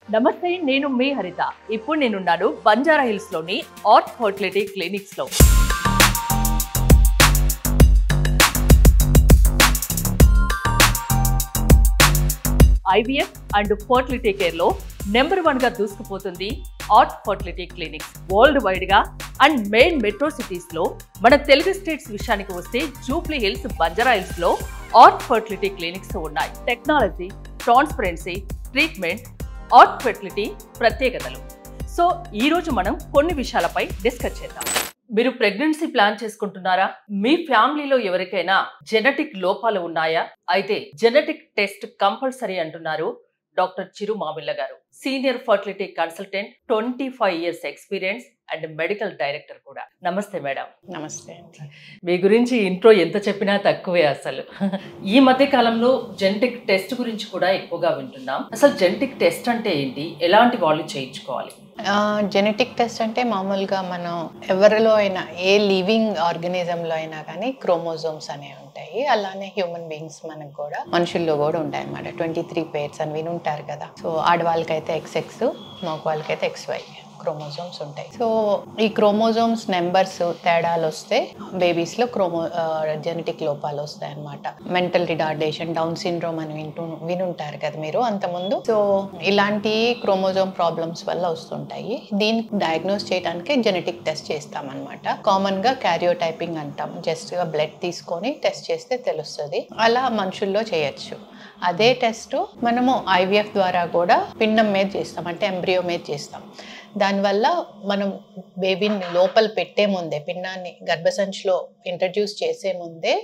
నమస్తే, నేను మీ హరిత. ఇప్పుడు నేనున్నాను బంజారా హిల్స్ లోని ఆర్ట్ ఫర్టిలిటీ క్లినిక్స్ లో. ఐవీఎఫ్ అండ్ ఫర్టిలిటీ కేర్ లో నెంబర్ 1 గా దూసుకుపోతుంది art fertility clinics. World wide గా అండ్ మెయిన్ మెట్రో సిటీస్ లో మన తెలుగు స్టేట్స్ విషయానికి వస్తే జూబ్లీ హిల్స్, బంజారా హిల్స్ లో ఆర్ట్ ఫర్టిలిటీ క్లినిక్స్ ఉన్నాయి. Technology, transparency, treatment, art fertility ప్రత్యేకతలు. సో ఈ రోజు మనం కొన్ని విషయాలపై డిస్కస్ చేద్దాం. మీరు ప్రెగ్నెన్సీ ప్లాన్ చేసుకుంటున్నారా? మీ ఫ్యామిలీలో ఎవరికైనా జెనెటిక్ లోపాలు ఉన్నాయా? అయితే జెనెటిక్ టెస్ట్ కంపల్సరీ అంటున్నారు డాక్టర్ చిరు మామిళ్ళ గారు. Senior fertility consultant, 25 years experience and medical director కూడా. నమస్తే మేడం. నమస్తే. మీ గురించి ఇంట్రో ఎంత చెప్పినా తక్కువే అసలు. ఈ మధ్య కాలంలో జెనెటిక్ టెస్ట్ గురించి కూడా ఎక్కువగా వింటున్నాం. అసలు జెనెటిక్ టెస్ట్ అంటే ఏంటి, ఎలాంటి వాళ్ళు చేయించుకోవాలి? జెనెటిక్ టెస్ట్ అంటే మామూలుగా మనం ఎవరిలో అయినా, ఏ లివింగ్ ఆర్గనిజంలో అయినా కానీ క్రోమోజోమ్స్ అనేవి ఉంటాయి. అలానే హ్యూమన్ బీయింగ్స్ మనకు కూడా, మనుషుల్లో కూడా ఉంటాయి అన్నమాట. 23 పేర్స్ అని వినుంటారు కదా. సో ఆడవాళ్ళకైతే XX, మగ వాళ్ళకైతే XY క్రోమోజోమ్స్ ఉంటాయి. సో ఈ క్రోమోజోమ్స్ నెంబర్స్ తేడాలు వస్తే బేబీస్లో జెనెటిక్ లోపాలు వస్తాయి అన్నమాట. మెంటల్ రిటార్డేషన్, డౌన్ సిండ్రోమ్ అని వినుంటారు కదా మీరు అంతకుముందు. సో ఇలాంటి క్రోమోజోమ్ ప్రాబ్లమ్స్ వల్ల వస్తుంటాయి. దీన్ని డయాగ్నోస్ చేయడానికి జెనెటిక్ టెస్ట్ చేస్తామన్నమాట. కామన్గా క్యారియోటైపింగ్ అంటాం. జస్ట్గా బ్లడ్ తీసుకొని టెస్ట్ చేస్తే తెలుస్తుంది. అలా మనుషుల్లో చేయొచ్చు. అదే టెస్ట్ మనము IVF ద్వారా కూడా పిండం మీద చేస్తాం, అంటే ఎంబ్రియో మీద చేస్తాం. దానివల్ల మనం బేబీని లోపల పెట్టే ముందే, పిండాన్ని గర్భసంచిలో ఇంట్రడ్యూస్ చేసే ముందే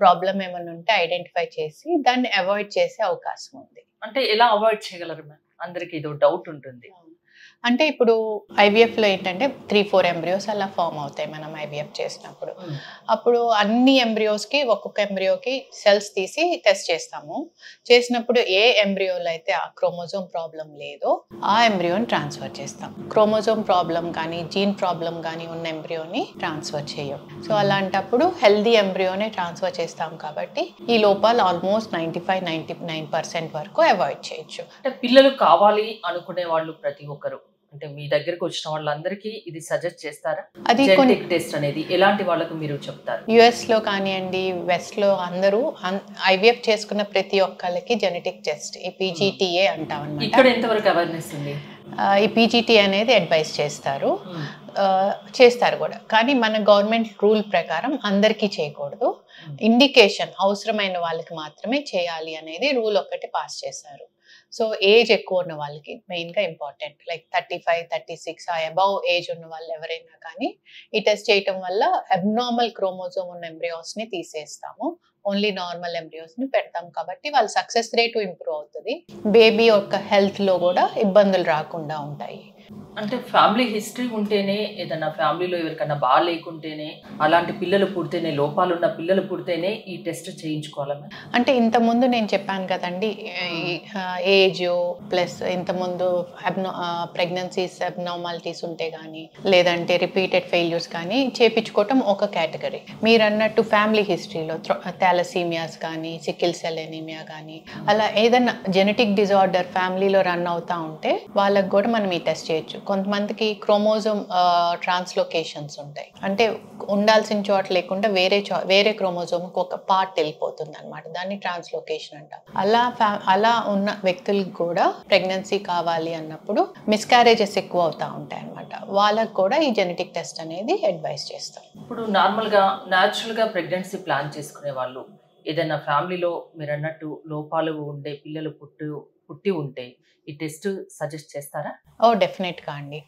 ప్రాబ్లం ఏమైనా ఉంటే ఐడెంటిఫై చేసి దాన్ని అవాయిడ్ చేసే అవకాశం ఉంది. అంటే ఎలా అవాయిడ్ చేయగలరు మ్యామ్? అందరికి ఇది డౌట్ ఉంటుంది. అంటే ఇప్పుడు IVFలో ఏంటంటే 3-4 ఎంబ్రియోస్ అలా ఫామ్ అవుతాయి మనం IVF చేసినప్పుడు. అప్పుడు అన్ని ఎంబ్రియోస్కి, ఒక్కొక్క ఎంబ్రియోకి సెల్స్ తీసి టెస్ట్ చేస్తాము. చేసినప్పుడు ఏ ఎంబ్రియోలో అయితే ఆ క్రోమోజోమ్ ప్రాబ్లం లేదో ఆ ఎంబ్రియోని ట్రాన్స్ఫర్ చేస్తాం. క్రోమోజోమ్ ప్రాబ్లం కానీ జీన్ ప్రాబ్లం కానీ ఉన్న ఎంబ్రియోని ట్రాన్స్ఫర్ చేయం. సో అలాంటప్పుడు హెల్దీ ఎంబ్రియోనే ట్రాన్స్ఫర్ చేస్తాం కాబట్టి ఈ లోపాలు ఆల్మోస్ట్ 95-99% వరకు అవాయిడ్ చేయొచ్చు. అంటే పిల్లలు కావాలి అనుకునే వాళ్ళు ప్రతి ఒక్కరు, అంటే మీ దగ్గరకు వచ్చిన వాళ్ళందరికీ ఇది సజెస్ట్ చేస్తారా? అది జెనెటిక్ టెస్ట్ అనేది ఎలాంటి వాళ్ళకు మీరు చెప్తారు? US లో కానివ్వండి, వెస్ట్లో అందరూ IVF చేసుకున్న ప్రతి ఒక్కళ్ళకి జెనెటిక్ టెస్ట్, ఈ PGTA అంటాం అన్నమాట. ఇక్కడ ఎంతవరకు అవేర్నెస్ ఉంది? ఈ PGTA అనేది అడ్వైస్ చేస్తారు కూడా. కానీ మన గవర్నమెంట్ రూల్ ప్రకారం అందరికీ చేయకూడదు. ఇండికేషన్ అవసరమైన వాళ్ళకి మాత్రమే చేయాలి అనేది రూల్ ఒకటి పాస్ చేశారు. సో ఏజ్ ఎక్కువ ఉన్న వాళ్ళకి మెయిన్గా ఇంపార్టెంట్, లైక్ 35-36 ఆ అబౌవ్ ఏజ్ ఉన్న వాళ్ళు ఎవరైనా కానీ ఈ టెస్ట్ చేయటం వల్ల అబ్నార్మల్ క్రోమోజోమ్ ఉన్న ఎంబ్రియోస్ని తీసేస్తాము, ఓన్లీ నార్మల్ ఎంబ్రియోస్ని పెడతాం. కాబట్టి వాళ్ళ సక్సెస్ రేటు ఇంప్రూవ్ అవుతుంది. బేబీ యొక్క హెల్త్లో కూడా ఇబ్బందులు రాకుండా ఉంటాయి. అంటే ఫ్యామిలీ హిస్టరీ ఉంటేనే, ఏదైనా ఫ్యామిలీలో ఎవరికైనా బాగా లేకుంటేనే, అలాంటి పిల్లలు పుడితేనే, లోపాలున్న పిల్లలు పుడితేనే ఈ టెస్ట్ చేయించుకోవాలన్నా? అంటే ఇంతకుముందు నేను చెప్పాను కదండి, ఏజ్ ప్లస్ ఇంతకుముందు ప్రెగ్నెన్సీస్ అబ్నార్మాలిటీస్ ఉంటే కానీ, లేదంటే రిపీటెడ్ ఫెయిల్యూర్స్ కానీ చేయించుకోవటం ఒక కేటగిరీ. మీరు అన్నట్టు ఫ్యామిలీ హిస్టరీలో థాలసీమియాస్ కానీ, సికిల్ సెల్ ఎనీమియా కానీ, అలా ఏదైనా జెనెటిక్ డిజార్డర్ ఫ్యామిలీలో రన్ అవుతూ ఉంటే వాళ్ళకు కూడా మనం ఈ టెస్ట్ చేయొచ్చు. కొంతమందికి క్రోమోజోమ్ ట్రాన్స్లోకేషన్స్ ఉంటాయి, అంటే ఉండాల్సిన చోట లేకుండా వేరే క్రోమోజోమ్కి ఒక పార్ట్ వెళ్ళిపోతుంది అనమాట. దాన్ని ట్రాన్స్లోకేషన్ అంటాం. అలా ఉన్న వ్యక్తులకు కూడా ప్రెగ్నెన్సీ కావాలి అన్నప్పుడు మిస్క్యారేజెస్ ఎక్కువ అవుతూ ఉంటాయి అనమాట. వాళ్ళకు కూడా ఈ జెనెటిక్ టెస్ట్ అనేది అడ్వైస్ చేస్తాం. ఇప్పుడు నార్మల్గా న్యాచురల్గా ప్రెగ్నెన్సీ ప్లాన్ చేసుకునే వాళ్ళు, ఏదైనా ఫ్యామిలీలో మీరు అన్నట్టు లోపాలు ఉండే పిల్లలు పుట్టి ఉంటే ఈ టెస్ట్ సజెస్ట్ చేస్తారా? డెఫినెట్గా అండి.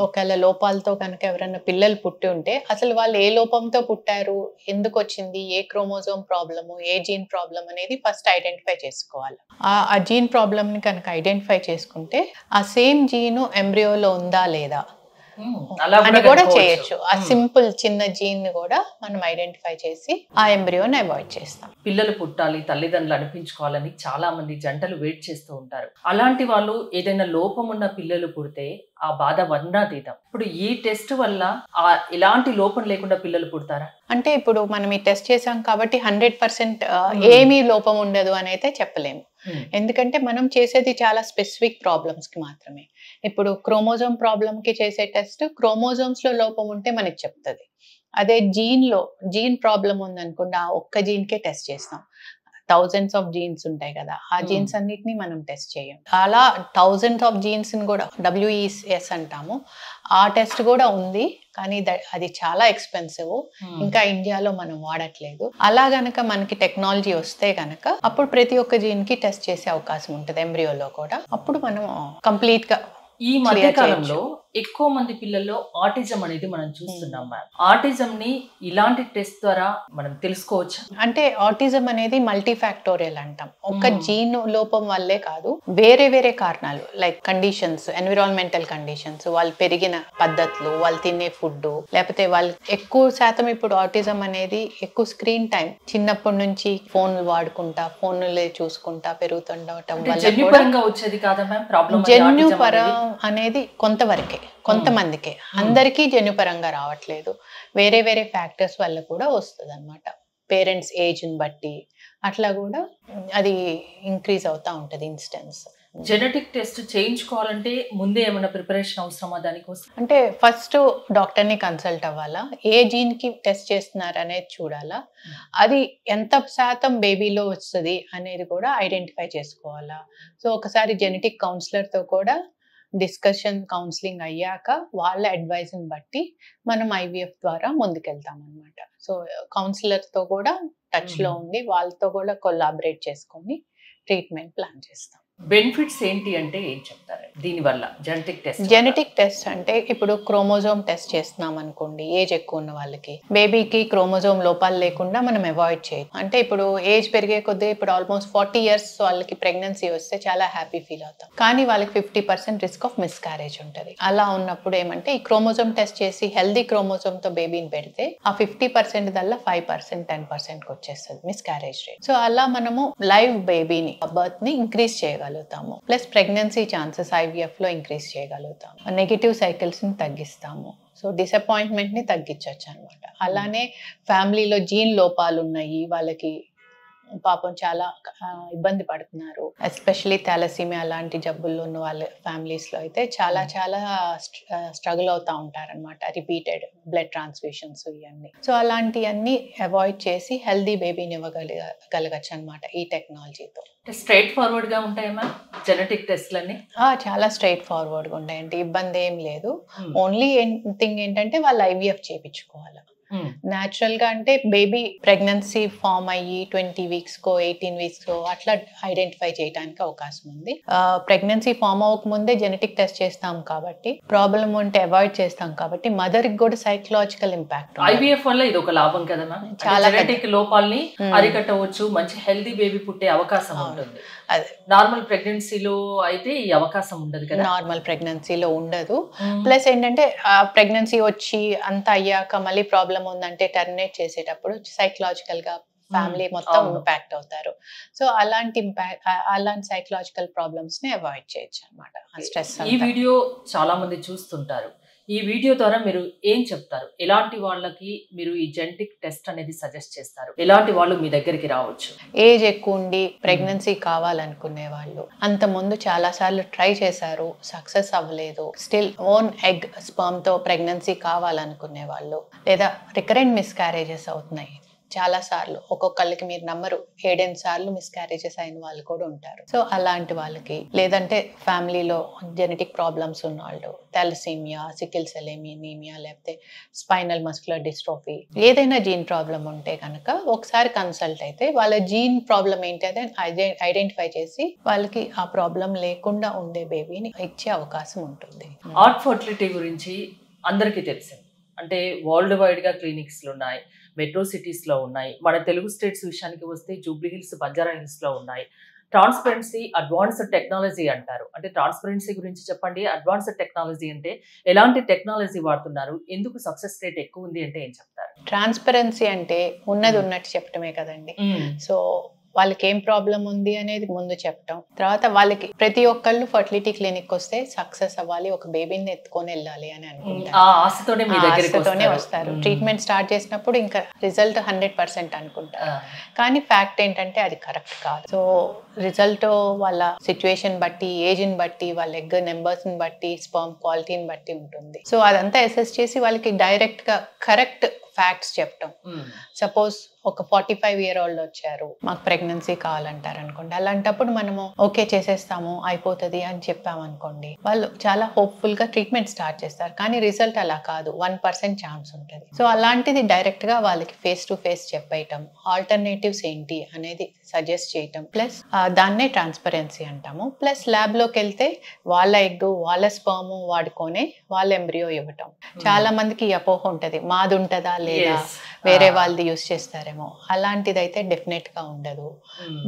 ఒకవేళ లోపాలతో కనుక ఎవరైనా పిల్లలు పుట్టి ఉంటే అసలు వాళ్ళు ఏ లోపంతో పుట్టారు, ఎందుకు వచ్చింది, ఏ క్రోమోజోమ్ ప్రాబ్లము, ఏ జీన్ ప్రాబ్లం అనేది ఫస్ట్ ఐడెంటిఫై చేసుకోవాలి. ఆ జీన్ ప్రాబ్లమ్ని కనుక ఐడెంటిఫై చేసుకుంటే ఆ సేమ్ జీను ఎంబ్రియోలో ఉందా లేదా అని కూడా చేయొచ్చు. ఆ సింపుల్ చిన్న జీన్ కూడా మనం ఐడెంటిఫై చేసి ఆ ఎంబ్రియోని అవాయిడ్ చేస్తాం. పిల్లలు పుట్టాలి, తల్లిదండ్రులు అనిపించుకోవాలని చాలా మంది జంటలు వెయిట్ చేస్తూ ఉంటారు. అలాంటి వాళ్ళు ఏదైనా లోపం ఉన్న పిల్లలు పుడితే ఆ బాధ వర్ణాతీతం. ఇప్పుడు ఈ టెస్ట్ వల్ల ఎలాంటి లోపం లేకుండా పిల్లలు పుడతారా? అంటే ఇప్పుడు మనం ఈ టెస్ట్ చేసాం కాబట్టి 100% ఏమీ లోపం ఉండదు అని అయితే చెప్పలేము. ఎందుకంటే మనం చేసేది చాలా స్పెసిఫిక్ ప్రాబ్లమ్స్ కి మాత్రమే. ఇప్పుడు క్రోమోజోమ్ ప్రాబ్లమ్ కి చేసే టెస్ట్ క్రోమోజోమ్స్ లో లోపం ఉంటే మనకి చెప్తుంది. అదే జీన్ ప్రాబ్లం ఉందనుకోండి, ఆ ఒక్క జీన్కే టెస్ట్ చేస్తాం. థౌజండ్స్ ఆఫ్ జీన్స్ ఉంటాయి కదా, ఆ జీన్స్ అన్నిటిని మనం టెస్ట్ చేయం. అలా థౌజండ్స్ ఆఫ్ జీన్స్ కూడా WES అంటాము. ఆ టెస్ట్ కూడా ఉంది, కానీ అది చాలా ఎక్స్పెన్సివ్. ఇంకా ఇండియాలో మనం వాడట్లేదు. అలా గనక మనకి టెక్నాలజీ వస్తే గనక అప్పుడు ప్రతి ఒక్క జీన్ కి టెస్ట్ చేసే అవకాశం ఉంటుంది, ఎంబ్రియోలో కూడా. అప్పుడు మనం కంప్లీట్ గా ఈ మధ్య కాలంలో ఎక్కువ మంది పిల్లల్లో ఆటిజం అనేది మనం చూస్తున్నాం మ్యామ్. ఆటిజం ని ఇలాంటి టెస్ట్ ద్వారా మనం తెలుసుకోవచ్చు. అంటే ఆటిజం అనేది మల్టీ ఫ్యాక్టోరియల్ అంటాం. ఒక జీన్ లోపం వల్లే కాదు, వేరే వేరే కారణాలు లైక్ కండిషన్స్, ఎన్విరాన్మెంటల్ కండిషన్స్, వాళ్ళు పెరిగిన పద్ధతులు, వాళ్ళు తినే ఫుడ్, లేకపోతే వాళ్ళు ఎక్కువ శాతం ఇప్పుడు ఆటిజం అనేది ఎక్కువ స్క్రీన్ టైం, చిన్నప్పటి నుంచి ఫోన్లు వాడుకుంటా, ఫోన్లే చూసుకుంటా పెరుగుతుండటం వల్ల వచ్చేది కాదా మ్యామ్ ప్రాబ్లం? జన్యుపరం అనేది కొంతవరకే, కొంతమందికే, అందరికీ జన్యుపరంగా రావట్లేదు. వేరే వేరే ఫ్యాక్టర్స్ వల్ల కూడా వస్తుంది అనమాట. పేరెంట్స్ ఏజ్ని బట్టి అట్లా కూడా అది ఇంక్రీజ్ అవుతా ఉంటుంది ఇన్స్టెన్స్. జెనెటిక్ టెస్ట్ చేయించుకోవాలంటే ముందే ఏమైనా ప్రిపరేషన్ అవసరమా దానికోసం? అంటే ఫస్ట్ డాక్టర్ని కన్సల్ట్ అవ్వాలా, ఏ జీన్కి టెస్ట్ చేస్తున్నారు అనేది చూడాలా, అది ఎంత శాతం బేబీలో వస్తుంది అనేది కూడా ఐడెంటిఫై చేసుకోవాలా. సో ఒకసారి జెనెటిక్ కౌన్సిలర్తో కూడా డిస్కషన్, కౌన్సిలింగ్ అయ్యాక వాళ్ళ అడ్వైజ్ని బట్టి మనం IVF ద్వారా ముందుకెళ్తాం అనమాట. సో కౌన్సిలర్తో కూడా టచ్లో ఉండి వాళ్ళతో కూడా కొలాబరేట్ చేసుకొని ట్రీట్మెంట్ ప్లాన్ చేస్తాం. బెనిఫిట్స్ ఏంటి అంటే ఏం చెప్తారు దీనివల్ల? జెనెటిక్ టెస్ట్ అంటే ఇప్పుడు క్రోమోజోమ్ టెస్ట్ చేస్తున్నాం అనుకోండి, ఏజ్ ఎక్కువ ఉన్న వాళ్ళకి, బేబీకి క్రోమోజోమ్ లోపాలు లేకుండా మనం అవాయిడ్ చేయాలి. అంటే ఇప్పుడు ఏజ్ పెరిగే కొద్దీ ఇప్పుడు ఆల్మోస్ట్ 40 years వాళ్ళకి ప్రెగ్నెన్సీ వస్తే చాలా హ్యాపీ ఫీల్ అవుతాం, కానీ వాళ్ళకి 50% రిస్క్ ఆఫ్ మిస్క్యారేజ్ ఉంటుంది. అలా ఉన్నప్పుడు ఏమంటే ఈ క్రోమోజోమ్ టెస్ట్ చేసి హెల్దీ క్రోమోజోమ్తో బేబీని పెడితే ఆ 50% దల్లా 5%, 10%కి వచ్చేస్తుంది మిస్క్యారేజ్ రేట్. సో అలా మనము లైవ్ బేబీని, బర్త్ ని ఇంక్రీజ్ చేయగలుగుతాము. ప్లస్ ప్రెగ్నెన్సీ ఛాన్సెస్ IVF లో ఇంక్రీజ్ చేయగలుగుతాము. నెగిటివ్ సైకిల్స్ ని తగ్గిస్తాము. సో డిసప్పాయింట్మెంట్ ని తగ్గించవచ్చు అనమాట. అలానే ఫ్యామిలీలో జీన్ లోపాలు ఉన్నాయి, వాళ్ళకి పాపం చాలా ఇబ్బంది పడుతున్నారు, ఎస్పెషలీ థాలసీమియా అలాంటి జబ్బుల్లో ఉన్న వాళ్ళ ఫ్యామిలీస్ లో అయితే చాలా చాలా స్ట్రగుల్ అవుతా ఉంటారనమాట. రిపీటెడ్ బ్లడ్ ట్రాన్స్ఫ్యూషన్స్ ఇవన్నీ. సో అలాంటివన్నీ అవాయిడ్ చేసి హెల్దీ బేబీని ఇవ్వగలగచ్చు అనమాట ఈ టెక్నాలజీతో. స్ట్రైట్ ఫార్వర్డ్ గా ఉంటాయమ్మా జెనెటిక్ టెస్ట్లన్నీ? చాలా స్ట్రైట్ ఫార్వర్డ్ గా ఉంటాయండి, ఇబ్బంది ఏం లేదు. ఓన్లీ థింగ్ ఏంటంటే వాళ్ళు IVF చేయించుకోవాలి న్యాచురల్ గా. అంటే బేబీ ప్రెగ్నెన్సీ ఫామ్ అయ్యి 20 weeks కో 18 weeks కో అట్లా ఐడెంటిఫై చేయడానికి అవకాశం ఉంది. ప్రెగ్నెన్సీ ఫామ్ అవ్వక ముందే జెనెటిక్ టెస్ట్ చేస్తాం కాబట్టి, ప్రాబ్లం ఉంటే అవాయిడ్ చేస్తాం కాబట్టి మదర్ కి కూడా సైకలాజికల్ ఇంపాక్ట్. IVF వల్ల ఇది ఒక లాభం కదా మ్యామ్, చాలా జెనెటిక్ లోపాలని అరికట్టవచ్చు, మంచి హెల్దీ బేబీ పుట్టే అవకాశం ఉంటుంది. నార్మల్ ప్రెగ్నెన్సీలో అయితే ఈ అవకాశం ఉండదు కదా. నార్మల్ ప్రెగ్నెన్సీలో ఉండదు. ప్లస్ ఏంటంటే ప్రెగ్నెన్సీ వచ్చి అంత అయ్యాక మళ్ళీ ప్రాబ్లం ఉందంటే టర్మినేట్ చేసేటప్పుడు సైకలాజికల్ గా ఫ్యామిలీ మొత్తం ఇంపాక్ట్ అవుతారు. సో అలాంటి సైకలాజికల్ ప్రాబ్లమ్స్ ని అవాయిడ్ చేయొచ్చు అనమాట. స్ట్రెస్. ఈ వీడియో చాలా మంది చూస్తుంటారు, ఈ వీడియో ద్వారా మీరు ఏం చెప్తారు? ఎలాంటి వాళ్ళకి మీరు ఈ జెనెటిక్ టెస్ట్ అనేది సజెస్ట్ చేస్తారు? ఎలాంటి వాళ్ళు మీ దగ్గరికి రావచ్చు? ఏజ్ ఎక్కువ ఉండి ప్రెగ్నెన్సీ కావాలనుకునే వాళ్ళు, అంత ముందు చాలా సార్లు ట్రై చేశారు, సక్సెస్ అవ్వలేదు, స్టిల్ ఓన్ ఎగ్ స్పర్మ్ తో ప్రెగ్నెన్సీ కావాలనుకునే వాళ్ళు, లేదా రికరెంట్ మిస్క్యారేజెస్ అవుతున్నాయి చాలా సార్లు, ఒక్కొక్కళ్ళకి మీరు నమ్మరు 7-8 సార్లు మిస్క్యారేజెస్ అయిన వాళ్ళు కూడా ఉంటారు. సో అలాంటి వాళ్ళకి, లేదంటే ఫ్యామిలీలో జెనెటిక్ ప్రాబ్లమ్స్ ఉన్న వాళ్ళు, థాలసీమియా, సికిల్ సెల్ ఎనీమియా, లేకపోతే స్పైనల్ మస్కులర్ డిస్ట్రోఫీ, ఏదైనా జీన్ ప్రాబ్లం ఉంటే కనుక ఒకసారి కన్సల్ట్ అయితే వాళ్ళ జీన్ ప్రాబ్లం ఏంటి అదే ఐడెంటిఫై చేసి వాళ్ళకి ఆ ప్రాబ్లం లేకుండా ఉండే బేబీని ఇచ్చే అవకాశం ఉంటుంది. ఆర్ట్ ఫర్టిలిటీ గురించి అందరికీ తెలిసింది, అంటే వరల్డ్ వైడ్ గా క్లినిక్స్లు ఉన్నాయి, మెట్రో సిటీస్లో ఉన్నాయి. మన తెలుగు స్టేట్స్ విషయానికి వస్తే జూబ్లీ హిల్స్, బంజారా హిల్స్లో ఉన్నాయి. ట్రాన్స్పరెన్సీ, అడ్వాన్స్డ్ టెక్నాలజీ అంటారు. అంటే ట్రాన్స్పరెన్సీ గురించి చెప్పండి. అడ్వాన్స్డ్ టెక్నాలజీ అంటే ఎలాంటి టెక్నాలజీ వాడుతున్నారు, ఎందుకు సక్సెస్ రేట్ ఎక్కువ ఉంది అంటే ఏం చెప్తారు? ట్రాన్స్పరెన్సీ అంటే ఉన్నది ఉన్నట్టు చెప్పడమే కదండి. సో వాళ్ళకి ఏం ప్రాబ్లం ఉంది అనేది ముందు చెప్పటం, తర్వాత వాళ్ళకి ప్రతి ఒక్కళ్ళు ఫర్టిలిటీ క్లినిక్ వస్తే సక్సెస్ అవ్వాలి, ఒక బేబీని ఎత్తుకొని వెళ్ళాలి అని అనుకుంటారు. ఆశతోనే వస్తారు. ట్రీట్మెంట్ స్టార్ట్ చేసినప్పుడు ఇంకా రిజల్ట్ 100% అనుకుంటారు, కానీ ఫ్యాక్ట్ ఏంటంటే అది కరెక్ట్ కాదు. సో రిజల్ట్ వాళ్ళ సిచ్యువేషన్ బట్టి, ఏజ్ని బట్టి, వాళ్ళ ఎగ్ నెంబర్స్ని బట్టి, స్పర్మ్ క్వాలిటీని బట్టి ఉంటుంది. సో అదంతా అసెస్ చేసి వాళ్ళకి డైరెక్ట్గా కరెక్ట్ ఫ్యాక్ట్స్ చెప్పటం. సపోజ్ ఒక 45-year-old వచ్చారు, మాకు ప్రెగ్నెన్సీ కావాలంటారు అనుకోండి, అలాంటప్పుడు మనము ఓకే చేసేస్తాము అయిపోతుంది అని చెప్పామనుకోండి, వాళ్ళు చాలా హోప్ఫుల్ గా ట్రీట్మెంట్ స్టార్ట్ చేస్తారు, కానీ రిజల్ట్ అలా కాదు, 1% ఛాన్స్ ఉంటుంది. సో అలాంటిది డైరెక్ట్ గా వాళ్ళకి ఫేస్ టు ఫేస్ చెప్పేయటం, ఆల్టర్నేటివ్స్ ఏంటి అనేది సజెస్ట్ చేయటం, ప్లస్ దాన్నే ట్రాన్స్పరెన్సీ అంటాము. ప్లస్ ల్యాబ్ లోకి వెళ్తే వాళ్ళ ఎగ్, వాళ్ళ స్పర్మ్ వాడుకొని వాళ్ళ ఎంబ్రియో ఇవ్వటం. చాలా మందికి ఈ అపోహ ఉంటది, మాది ఉంటదా లేదా వేరే వాళ్ళది యూస్ చేస్తారేమో. అలాంటిది అయితే డెఫినెట్ గా ఉండదు.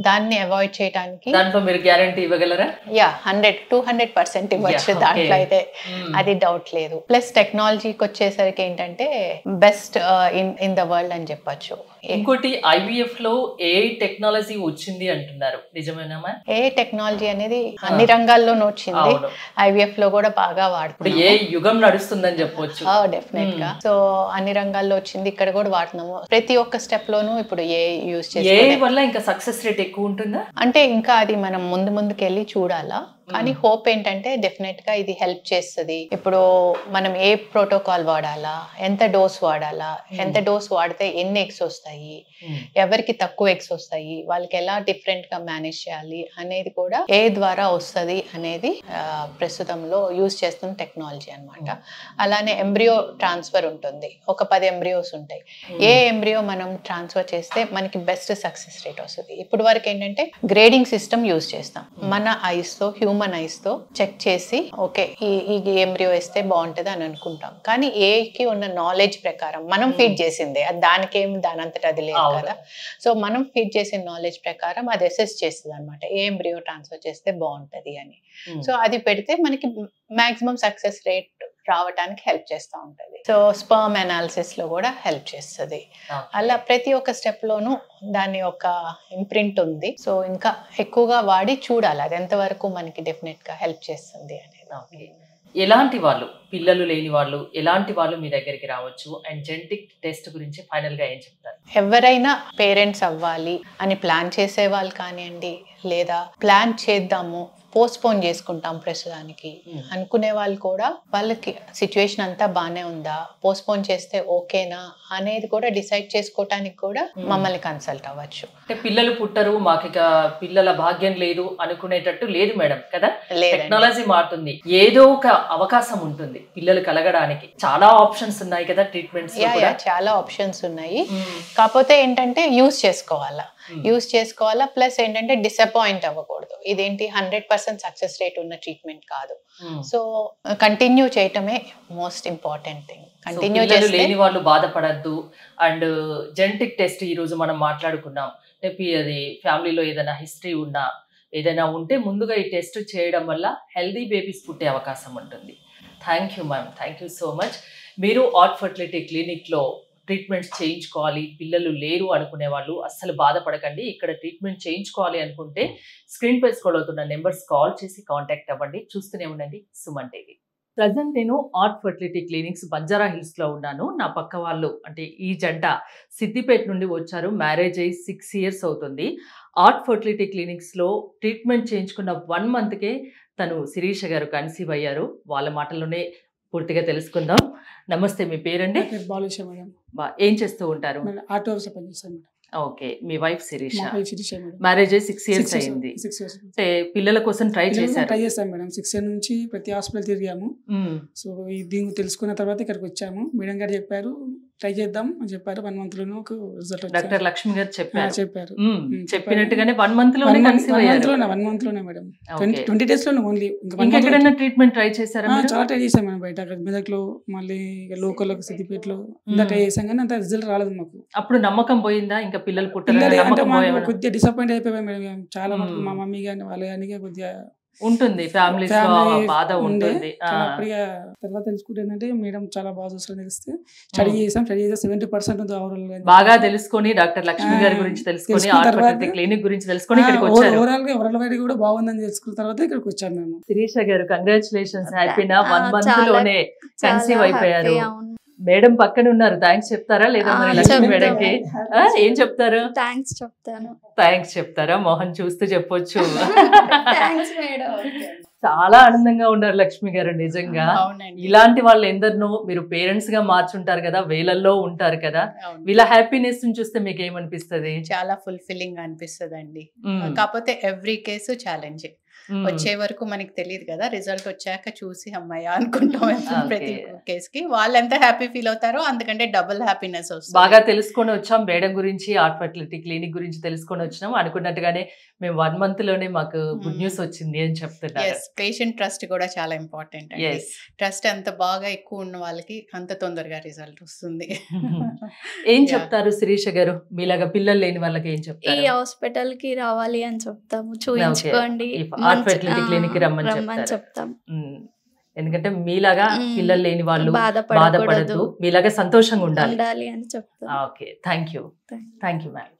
దాన్ని అవాయిడ్ చేయడానికి దాంట్లో మీరు గ్యారంటీ ఇవ్వగలరా? 200% ఇవ్వచ్చు, దాంట్లో అయితే అది డౌట్ లేదు. ప్లస్ టెక్నాలజీకి వచ్చేసరికి ఏంటంటే బెస్ట్ ఇన్ ద వరల్డ్ అని చెప్పచ్చు. ఇంకోటి IVF లో ఏ టెక్నాలజీ వచ్చింది అంటున్నారు, నిజమేనా? ఏ టెక్నాలజీ అనేది అన్ని రంగాల్లోనూ వచ్చింది, IVF లో కూడా బాగా వాడుతున్నాము. ఏ యుగం నడుస్తుందని చెప్పొచ్చు. డెఫినెట్ గా. సో అన్ని రంగాల్లో వచ్చింది, ఇక్కడ కూడా వాడుతున్నాము. ప్రతి ఒక్క స్టెప్ లోనూ ఇప్పుడు ఏ యూజ్ చేస్తే వల్ల ఇంకా సక్సెస్ రేట్ ఎక్కువ ఉంటుందా అంటే ఇంకా అది మనం ముందుకెళ్ళి చూడాలా. కానీ హోప్ ఏంటంటే డెఫినెట్ గా ఇది హెల్ప్ చేస్తుంది. ఇప్పుడు మనం ఏ ప్రోటోకాల్ వాడాలా, ఎంత డోస్ వాడాలా, ఎంత డోస్ వాడితే ఎన్ని ఎగ్స్ వస్తాయి, ఎవరికి తక్కువ ఎగ్స్ వస్తాయి, వాళ్ళకి ఎలా డిఫరెంట్ గా మేనేజ్ చేయాలి అనేది కూడా ఏ ద్వారా వస్తుంది అనేది ప్రస్తుతంలో యూజ్ చేస్తున్న టెక్నాలజీ అన్నమాట. అలానే ఎంబ్రియో ట్రాన్స్ఫర్ ఉంటుంది, ఒక 10 ఎంబ్రియోస్ ఉంటాయి. ఏ ఎంబ్రియో మనం ట్రాన్స్ఫర్ చేస్తే మనకి బెస్ట్ సక్సెస్ రేట్ వస్తుంది. ఇప్పుడు వరకు ఏంటంటే గ్రేడింగ్ సిస్టమ్ యూజ్ చేస్తాం, మన ఐస్ తో హ్యూమన్ ఐస్ తో చెక్ చేసి ఓకే ఈ ఎంబ్రియో వేస్తే బాగుంటది అని అనుకుంటాం. కానీ ఏకి ఉన్న నాలెడ్జ్ ప్రకారం మనం ఫీడ్ చేసిందే, దానికేమి దానంతట అది లేదు కదా. సో మనం ఫీడ్ చేసిన నాలెడ్జ్ ప్రకారం అది అసెస్ చేస్తుంది అనమాట, ఏ ఎంబ్రియో ట్రాన్స్ఫర్ చేస్తే బాగుంటది అని. సో అది పెడితే మనకి మాక్సిమం సక్సెస్ రేట్ రావడానికి హెల్ప్ చేస్తూ ఉంటుంది. సో స్పర్మ్ అనాలిసిస్ లో కూడా హెల్ప్ చేస్తుంది. అలా ప్రతి ఒక్క స్టెప్ లోనూ దాని యొక్క ఇంప్రింట్ ఉంది. సో ఇంకా ఎక్కువగా వాడి చూడాలి అది ఎంతవరకు మనకి డెఫినెట్ గా హెల్ప్ చేస్తుంది అనేది. ఎలాంటి వాళ్ళు, పిల్లలు లేని వాళ్ళు, ఎలాంటి వాళ్ళు మీ దగ్గరికి రావచ్చు? అండ్ జెనెటిక్ టెస్ట్ గురించి ఫైనల్ గా ఏం చెప్తారు? ఎవరైనా పేరెంట్స్ అవ్వాలి అని ప్లాన్ చేసే వాళ్ళు కానివ్వండి, లేదా ప్లాన్ చేద్దాము పోస్ట్పోన్ చేసుకుంటాం ప్రస్తుతానికి అనుకునే వాళ్ళు కూడా, వాళ్ళకి సిచ్యువేషన్ అంతా బాగానే ఉందా, పోస్ట్పోన్ చేస్తే ఓకేనా అనేది కూడా డిసైడ్ చేసుకోవటానికి కూడా మమ్మల్ని కన్సల్ట్ అవ్వచ్చు. అంటే పిల్లలు పుట్టరు, మాకు ఇక పిల్లల భాగ్యం లేదు అనుకునేటట్టు లేదు మేడం కదా. టెక్నాలజీ మారుతుంది, ఏదో ఒక అవకాశం ఉంటుంది పిల్లలు కలగడానికి. చాలా ఆప్షన్స్ ఉన్నాయి కదా ట్రీట్మెంట్స్. చాలా ఆప్షన్స్ ఉన్నాయి, కాకపోతే ఏంటంటే యూజ్ చేసుకోవాలా. ప్లస్ ఏంటంటే డిసప్పాయింట్ అవ్వకూడదు. ఇదేంటి 100% సక్సెస్ రేట్ ఉన్న ట్రీట్మెంట్ కాదు. సో కంటిన్యూ చేయటమే మోస్ట్ ఇంపార్టెంట్ థింగ్. కంటిన్యూ చేస్తే లేని వాళ్ళు బాధపడద్దు. అండ్ జెనెటిక్ టెస్ట్ ఈ రోజు మనం మాట్లాడుకున్నాం, అది ఫ్యామిలీలో ఏదైనా హిస్టరీ ఉన్నా ఏదైనా ఉంటే ముందుగా ఈ టెస్ట్ చేయడం వల్ల హెల్దీ బేబీస్ పుట్టే అవకాశం ఉంటుంది. Thank you ma'am, thank you so much. మీరు ఆర్ట్ ఫర్టిలిటీ క్లినిక్లో ట్రీట్మెంట్స్ చేయించుకోవాలి, పిల్లలు లేరు అనుకునే వాళ్ళు అస్సలు బాధపడకండి. ఇక్కడ ట్రీట్మెంట్ చేయించుకోవాలి అనుకుంటే స్క్రీన్ పై స్క్రోల్ అవుతున్న నెంబర్స్ కాల్ చేసి కాంటాక్ట్ అవ్వండి. చూస్తూనే ఉండండి సుమన్ టీవీ. ప్రజెంట్ నేను art fertility clinics Banjara Hills లో ఉన్నాను. నా పక్క వాళ్ళు అంటే ఈ జంట సిద్దిపేట నుండి వచ్చారు. మ్యారేజ్ అయ్యి 6 years అవుతుంది. ఆర్ట్ ఫర్టిలిటీ క్లినిక్స్ లో ట్రీట్మెంట్ చేయించుకున్న 1 monthకే తను శిరీష గారు కన్సీవ్ అయ్యారు. వాళ్ళ మాటల్లోనే పూర్తిగా తెలుసుకుందాం. నమస్తే, మీ పేరండి? ఏం చేస్తూ ఉంటారు? ఓకే, మీ వైఫ్ శిరీష. మ్యారేజ్ 6 years అయింది. అంటే పిల్లల కోసం ట్రై చేస్తాం మేడం. 6 years నుంచి ప్రతి హాస్పిటల్ తిరిగాము. సో దీన్ని తెలుసుకున్న తర్వాత ఇక్కడికి వచ్చాము. మేడం గారు చెప్పారు ట్రై చేద్దాం అని చెప్పారు. 1 month లోనే రిజల్ట్ డాక్టర్ లక్ష్మి గారు చెప్పారు. చెప్పినట్టుగానే 1 month లోనే కన్సీవ్ అయ్యారు. 1 month లోనే మేడం. 20 days లోనే ఓన్లీ. ఇంకెక్కడైనా ట్రీట్మెంట్ ట్రై చేశారా? చాలా ట్రై చేసాం మేడం. బయట మెదక్లో, మళ్ళీ లోకల్ సిద్దిపేటలో ట్రై చేసాం, కానీ అంత రిజల్ట్ రాలేదు మాకు. అప్పుడు నమ్మకం పోయిందా? ఇంకా పిల్లలు పుట్టారు కొద్దిగా డిసప్పాయింట్ అయిపోయాం మేడం. చాలా మా మమ్మీ కానీ వాళ్ళ కానీ కొద్దిగా ఉంటుంది, ఫ్యామిలీస్ లో ఆ బాధ ఉంటుంది. అప్పటిగా తర్వాత తెలుసుకుంటే ఏంటంటే మేడం చాలా బాగా చూస్తారని తెలిస్తే స్టడీ చేసాం. 70% ఉంది ఓవరాల్ గా. బాగా తెలుసుకొని డాక్టర్ లక్ష్మి గారి గురించి తెలుసుకొని ఆర్ట్ క్లినిక్ గురించి తెలుసుకొని ఇక్కడికి వచ్చారు. ఓవరాల్ గా వరల్డ్ వైడ్ కూడా బాగుందని తెలుసుకున్న తర్వాత ఇక్కడికి వచ్చాం మేము. శిరీష గారు కంగ్రాచులేషన్స్, హ్యాపీనా 1 month లోనే కన్సీవ్ అయిపోయారు. మేడం పక్కన ఉన్నారు, థ్యాంక్స్ చెప్తారా లేదా మరి లక్ష్మి మేడంకి? ఏం చెప్తారు? థ్యాంక్స్ చెప్తాను. థ్యాంక్స్ చెప్తారా? మోహన్ చూస్తూ చెప్పొచ్చు. Thanks madam. చాలా ఆనందంగా ఉన్నారు లక్ష్మి గారు, నిజంగా. ఇలాంటి వాళ్ళు ఎందరినో మీరు పేరెంట్స్ గా మార్చుంటారు కదా, వేలల్లో ఉంటారు కదా, వీళ్ళ హ్యాపీనెస్ చూస్తే మీకు ఏమనిపిస్తుంది? చాలా ఫుల్ఫిల్లింగ్ అనిపిస్తుంది అండి. కాకపోతే ఎవ్రీ కేసు ఛాలెంజ్. వచ్చే వరకు మనకి తెలియదు కదా, రిజల్ట్ వచ్చాక చూసి అమ్మాయి అనుకుంటాం ప్రతి కేసుకి. వాళ్ళు ఎంత హ్యాపీ ఫీల్ అవుతారో అందుకంటే డబుల్ హ్యాపీనెస్ వస్తుంది. బాగా తెలుసుకొని వచ్చాం మేడం గురించి, ఆర్ట్ ఫర్టిలిటీ క్లినిక్ గురించి తెలుసుకొని వచ్చినాం. అనుకున్నట్టుగానే మేము 1 month లోనే మాకు గుడ్ న్యూస్ వచ్చింది అని చెప్తున్నారు. పేషెంట్ ట్రస్ట్ కూడా చాలా ఇంపార్టెంట్ అండి. ట్రస్ట్ ఎంత బాగా ఎక్కువ ఉన్న వాళ్ళకి అంత తొందరగా రిజల్ట్ వస్తుంది. ఏం చెప్తారు శిరీష గారు, మీలాగా పిల్లలు లేని వాళ్ళకి ఏం చెప్తారు? ఈ హాస్పిటల్ కి రావాలి అని చెప్తాము, చూయించుకోండి, ఆర్ట్ ఫర్టిలిటీ క్లినిక్ రమ్మని చెప్తాం. ఎందుకంటే మీలాగా పిల్లలు లేని వాళ్ళు బాధపడద్దు, మీలాగా సంతోషంగా ఉండాలి అని చెప్తాం. Okay, thank you ma'am.